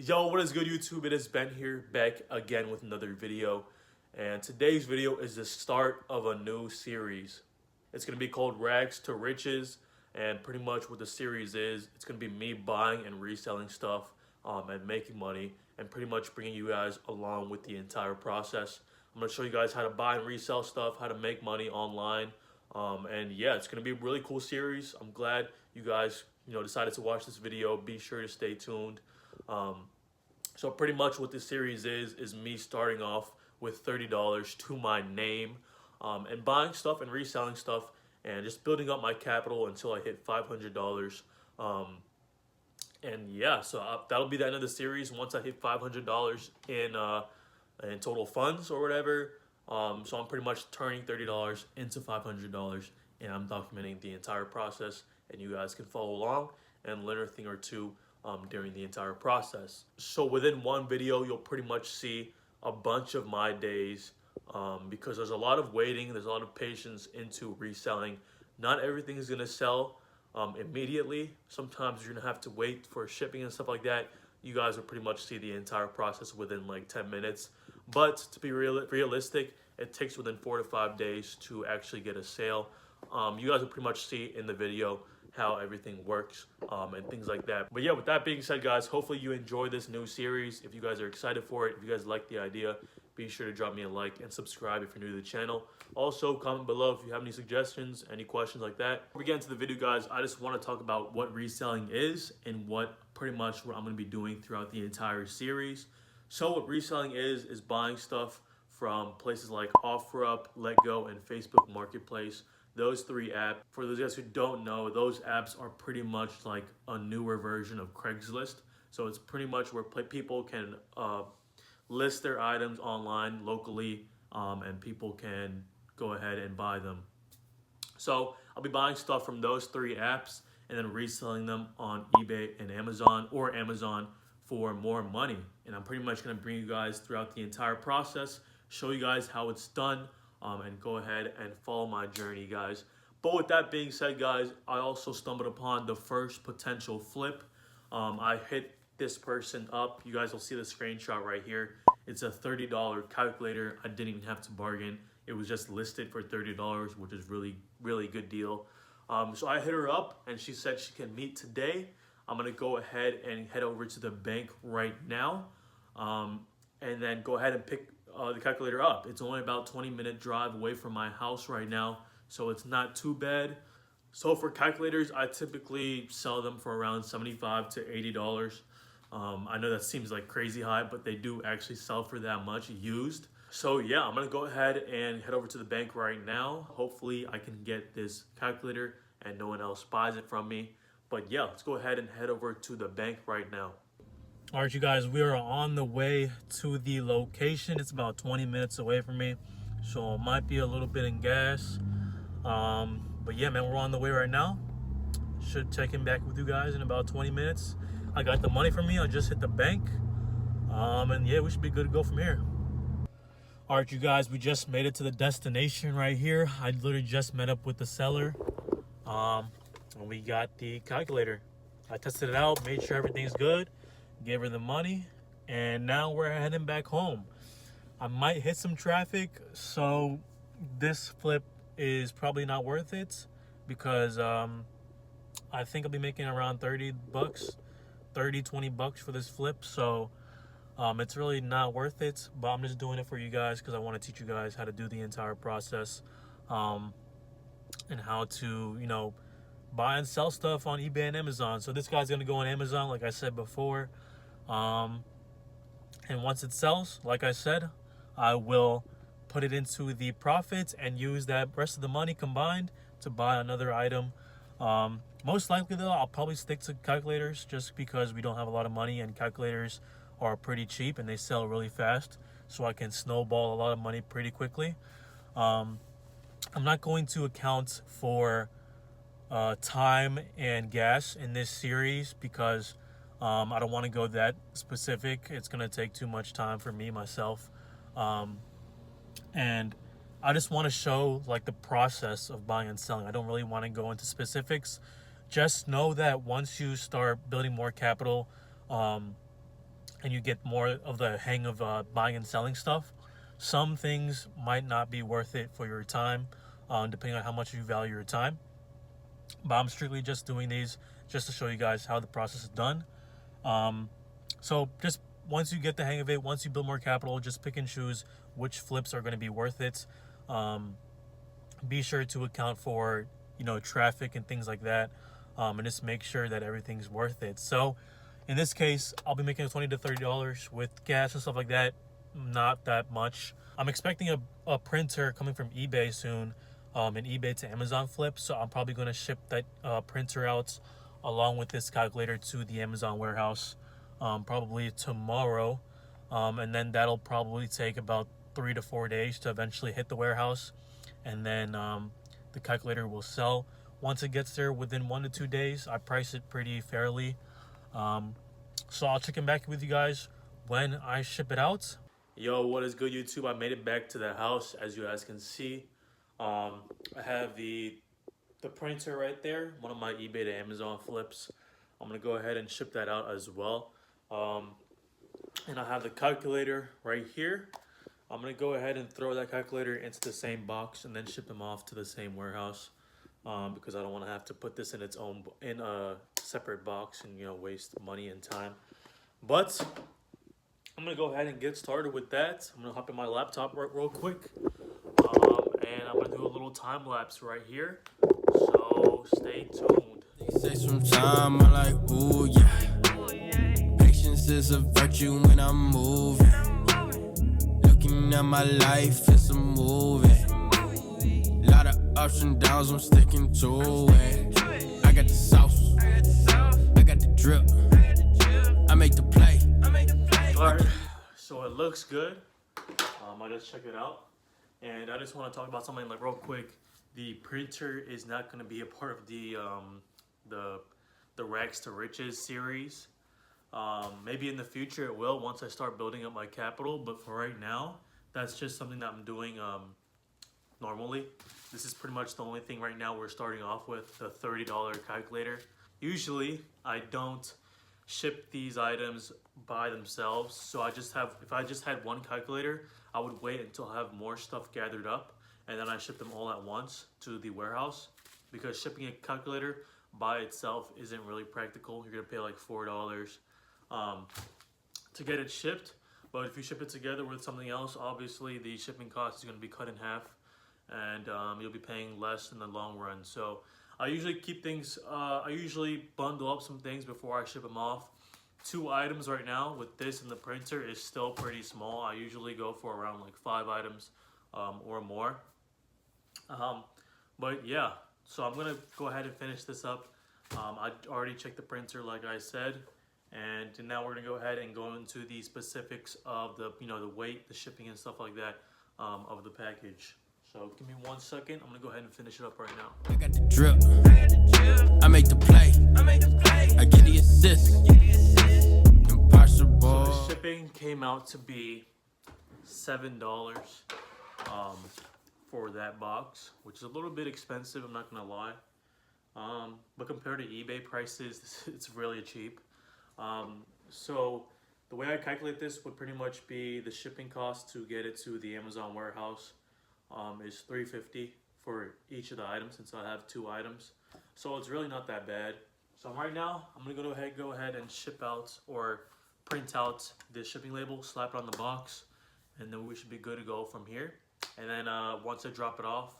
Yo, what is good, YouTube? It is Ben here, back again with another video. And today's video is the start of a new series. It's going to be called Rags to Riches. And pretty much what the series is, it's going to be me buying and reselling stuff and making money. And pretty much bringing you guys along with the entire process. I'm going to show you guys how to buy and resell stuff, how to make money online. And yeah, it's going to be a really cool series. I'm glad you guys decided to watch this video. Be sure to stay tuned. So pretty much what this series is me starting off with $30 to my name and buying stuff and reselling stuff and just building up my capital until I hit $500. And yeah, so that'll be the end of the series once I hit $500 in total funds or whatever. So I'm pretty much turning $30 into $500 and I'm documenting the entire process, and you guys can follow along and learn a thing or two during the entire process. So within one video, you'll pretty much see a bunch of my days because there's a lot of waiting, there's a lot of patience into reselling. Not everything is gonna sell immediately. Sometimes you're gonna have to wait for shipping and stuff like that. You guys will pretty much see the entire process within like 10 minutes. But to be realistic, it takes within 4 to 5 days to actually get a sale. You guys will pretty much see in the video how everything works and things like that. But yeah, with that being said, guys, hopefully you enjoy this new series. If you guys are excited for it, if you guys like the idea, be sure to drop me a like and subscribe if you're new to the channel. Also, comment below if you have any suggestions, any questions like that. Before we get into the video, guys, I just want to talk about what reselling is and what pretty much what I'm going to be doing throughout the entire series. So what reselling is buying stuff from places like OfferUp, LetGo, and Facebook Marketplace. Those three apps, for those guys who don't know, those apps are pretty much like a newer version of Craigslist. So it's pretty much where people can list their items online locally and people can go ahead and buy them. So I'll be buying stuff from those three apps and then reselling them on eBay and Amazon, or Amazon for more money. And I'm pretty much going to bring you guys throughout the entire process, show you guys how it's done, and go ahead and follow my journey, guys. But with that being said, guys, I also stumbled upon the first potential flip. I hit this person up. You guys will see the screenshot right here. It's a $30 calculator. I didn't even have to bargain. It was just listed for $30, which is really good deal. So I hit her up and she said she can meet today. I'm gonna go ahead and head over to the bank right now and then go ahead and pick the calculator up. It's only about 20-minute drive away from my house right now, so it's not too bad. So for calculators, I typically sell them for around $75 to $80. I know that seems like crazy high, but they do actually sell for that much used. So yeah, I'm gonna go ahead and head over to the bank right now. Hopefully I can get this calculator and no one else buys it from me. But yeah, let's go ahead and head over to the bank right now. All right, you guys, we are on the way to the location. It's about 20 minutes away from me, so it might be a little bit in gas. But yeah, man, we're on the way right now. Should check in back with you guys in about 20 minutes. I got the money from me. I just hit the bank. And yeah, we should be good to go from here. All right, you guys, we just made it to the destination right here. I literally just met up with the seller. And we got the calculator. I tested it out, made sure everything's good. Gave her the money, and now we're heading back home. I might hit some traffic, so this flip is probably not worth it because I think I'll be making around 20 bucks for this flip. So it's really not worth it, but I'm just doing it for you guys because I want to teach you guys how to do the entire process and how to, buy and sell stuff on eBay and Amazon. So this guy's gonna go on Amazon, like I said before. And once it sells, like I said, I will put it into the profits and use that rest of the money combined to buy another item. Most likely though, I'll probably stick to calculators just because we don't have a lot of money and calculators are pretty cheap and they sell really fast. So I can snowball a lot of money pretty quickly. I'm not going to account for time and gas in this series because I don't want to go that specific. It's going to take too much time for me, myself. And I just want to show like the process of buying and selling. I don't really want to go into specifics. Just know that once you start building more capital and you get more of the hang of buying and selling stuff, some things might not be worth it for your time, depending on how much you value your time. But I'm strictly just doing these just to show you guys how the process is done. So just once you get the hang of it, once you build more capital, just pick and choose which flips are going to be worth it. Be sure to account for, traffic and things like that, and just make sure that everything's worth it. So in this case, I'll be making $20 to $30 with gas and stuff like that. Not that much. I'm expecting a printer coming from eBay soon, an eBay to Amazon flip. So I'm probably going to ship that printer out along with this calculator to the Amazon warehouse probably tomorrow. And then that'll probably take about 3 to 4 days to eventually hit the warehouse. And then the calculator will sell. Once it gets there within 1 to 2 days, I price it pretty fairly. So I'll check in back with you guys when I ship it out. Yo, what is good, YouTube? I made it back to the house, as you guys can see. I have the printer right there, one of my eBay to Amazon flips. I'm gonna go ahead and ship that out as well. And I have the calculator right here. I'm gonna go ahead and throw that calculator into the same box and then ship them off to the same warehouse, because I don't want to have to put this in a separate box and waste money and time. But I'm gonna go ahead and get started with that. I'm gonna hop in my laptop real quick, and I'm gonna do a little time lapse right here. So stay tuned. They say sometime I'm like, ooh yeah. Patience is a virtue when I'm moving. Looking at my life, it's a movie. Lot of ups and downs, I'm sticking to it. I got the sauce, I got the drip. I make the play. Alright, so it looks good. I just checked it out. And I just want to talk about something like real quick. The printer is not going to be a part of the Rags to Riches series. Maybe in the future it will once I start building up my capital, but for right now, that's just something that I'm doing normally. This is pretty much the only thing right now we're starting off with, the $30 calculator. Usually I don't ship these items by themselves, so if I just had one calculator, I would wait until I have more stuff gathered up and then I ship them all at once to the warehouse, because shipping a calculator by itself isn't really practical. You're gonna pay like $4 to get it shipped, but if you ship it together with something else, obviously the shipping cost is going to be cut in half, and you'll be paying less in the long run. So I usually keep things, I usually bundle up some things before I ship them off. 2 items right now with this and the printer is still pretty small. I usually go for around like 5 items or more. But yeah, so I'm gonna go ahead and finish this up. I already checked the printer like I said, and now we're gonna go ahead and go into the specifics of the the weight, the shipping and stuff like that of the package. So give me 1 second. I'm gonna go ahead and finish it up right now. I got the drip. I make the play. I get the assist. Impossible. So the shipping came out to be $7 for that box, which is a little bit expensive, I'm not gonna lie. But compared to eBay prices, it's really cheap. So the way I calculate this would pretty much be the shipping cost to get it to the Amazon warehouse is $3.50 for each of the items, since I have 2 items. So it's really not that bad. So right now, I'm gonna go ahead and ship out or print out the shipping label, slap it on the box, and then we should be good to go from here. And then once I drop it off,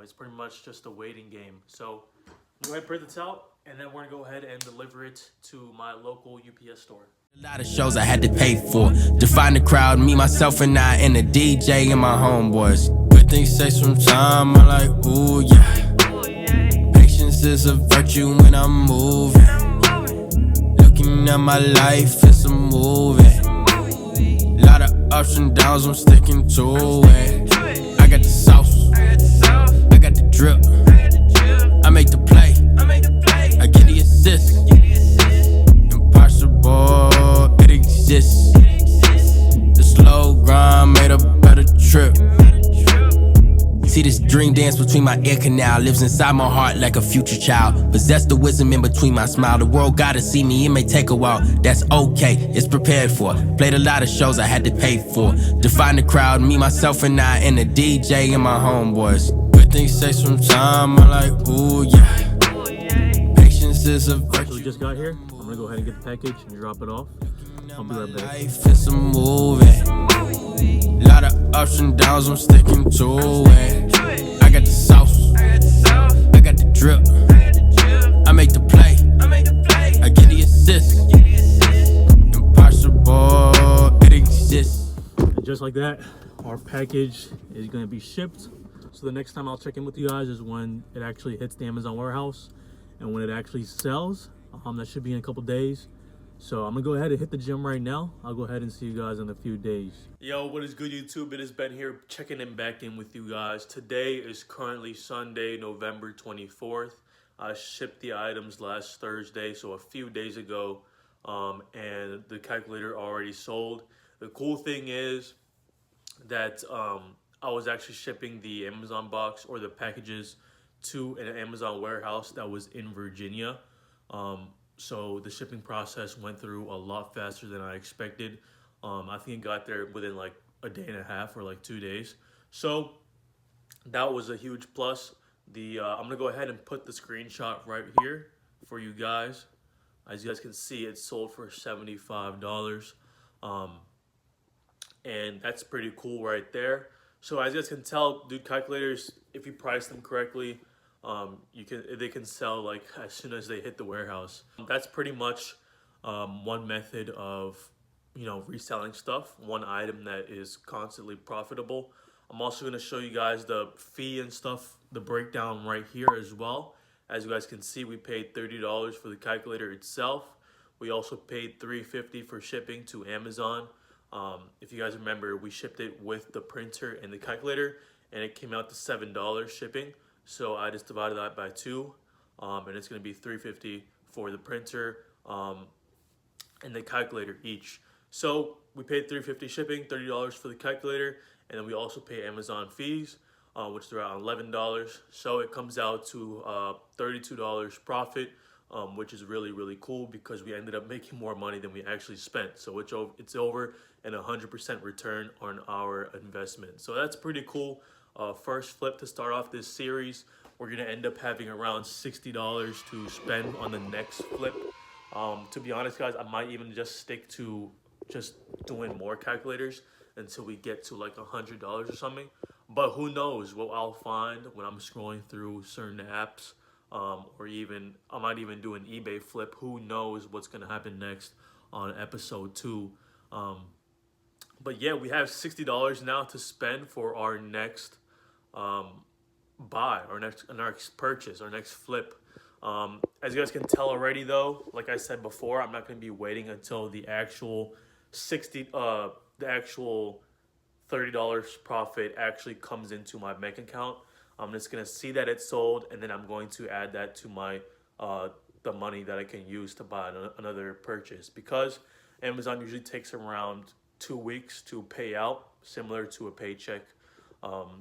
it's pretty much just a waiting game. So I'm gonna go ahead and print this out, and then we're gonna go ahead and deliver it to my local UPS store. A lot of shows I had to pay for to find the crowd, me, myself, and I, and the DJ and my homeboys. Good things say sometime I'm like, ooh yeah. Patience is a virtue when I'm moving. Looking at my life, it's a movie. Lot of ups and downs, I'm sticking to it. I got the sauce, I got the drip. I make the play, I get the assist. Impossible, it exists. The slow grind made a better trip. See this dream dance between my ear canal. Lives inside my heart like a future child. Possess the wisdom in between my smile. The world gotta see me, it may take a while. That's okay, it's prepared for. Played a lot of shows I had to pay for. Define the crowd, me, myself, and I, and the DJ and my homeboys. Good things take some time, I'm like, ooh, yeah. Patience is a virtue. So we just got here. I'm gonna go ahead and get the package and drop it off. I'll be right back. Life is a movie. Lot of ups and downs, I'm sticking to it. I got the sauce, I got the drip. I make the play, I get the assist. Impossible, it exists. And just like that, our package is gonna be shipped. So the next time I'll check in with you guys is when it actually hits the Amazon warehouse and when it actually sells. That should be in a couple days. So I'm gonna go ahead and hit the gym right now. I'll go ahead and see you guys in a few days. Yo, what is good, YouTube? It has Ben here, checking in back in with you guys. Today is currently Sunday, November 24th. I shipped the items last Thursday, so a few days ago, and the calculator already sold. The cool thing is that I was actually shipping the Amazon box or the packages to an Amazon warehouse that was in Virginia. So the shipping process went through a lot faster than I expected. I think it got there within like a day and a half or like 2 days. So that was a huge plus. I'm gonna go ahead and put the screenshot right here for you guys. As you guys can see, it sold for $75. And that's pretty cool right there. So as you guys can tell, dude, calculators, if you price them correctly, they can sell like as soon as they hit the warehouse. That's pretty much one method of, you know, reselling stuff, one item that is constantly profitable. I'm also going to show you guys the fee and stuff, the breakdown right here as well. As you guys can see, we paid $30 for the calculator itself. We also paid $3.50 for shipping to Amazon. If you guys remember, we shipped it with the printer and the calculator, and it came out to $7 shipping. So I just divided that by 2, and it's going to be $3.50 for the printer and the calculator each. So we paid $3.50 shipping, $30 for the calculator, and then we also pay Amazon fees, which is around $11. So it comes out to $32 profit, which is really, really cool because we ended up making more money than we actually spent. So it's over and 100% return on our investment. So that's pretty cool. First flip to start off this series. We're gonna end up having around $60 to spend on the next flip. To be honest, guys, I might even just stick to just doing more calculators until we get to like $100 or something. But who knows what I'll find when I'm scrolling through certain apps, or even I might even do an eBay flip. Who knows what's gonna happen next on episode 2. But yeah, we have $60 now to spend for our next buy, our next purchase, our next flip. As you guys can tell already, though, like I said before, I'm not going to be waiting until the actual $30 profit actually comes into my bank account. I'm just going to see that it sold, and then I'm going to add that to my the money that I can use to buy another purchase, because Amazon usually takes around 2 weeks to pay out, similar to a paycheck.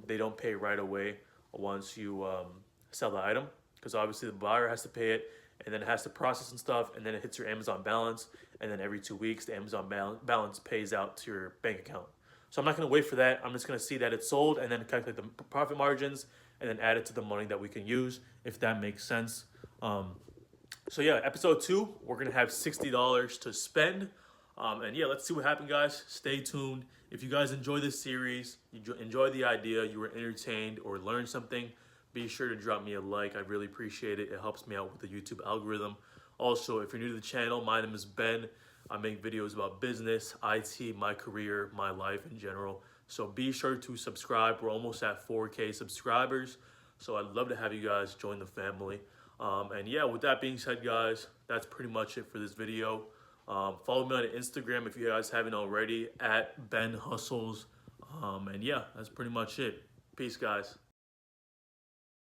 They don't pay right away once you sell the item, because obviously the buyer has to pay it, and then it has to process and stuff, and then it hits your Amazon balance, and then every 2 weeks the Amazon balance pays out to your bank account. So I'm not going to wait for that. I'm just going to see that it's sold and then calculate the profit margins and then add it to the money that we can use, if that makes sense. So yeah, episode 2, we're going to have $60 to spend. And yeah, let's see what happens, guys. Stay tuned. If you guys enjoy this series, you enjoy the idea, you were entertained or learned something, be sure to drop me a like. I really appreciate it. It helps me out with the YouTube algorithm. Also, if you're new to the channel, my name is Ben. I make videos about business, IT, my career, my life in general. So be sure to subscribe. We're almost at 4K subscribers. So I'd love to have you guys join the family. And yeah, with that being said, guys, that's pretty much it for this video. Follow me on Instagram if you guys haven't already, at Ben Hustles. And yeah, that's pretty much it. Peace, guys.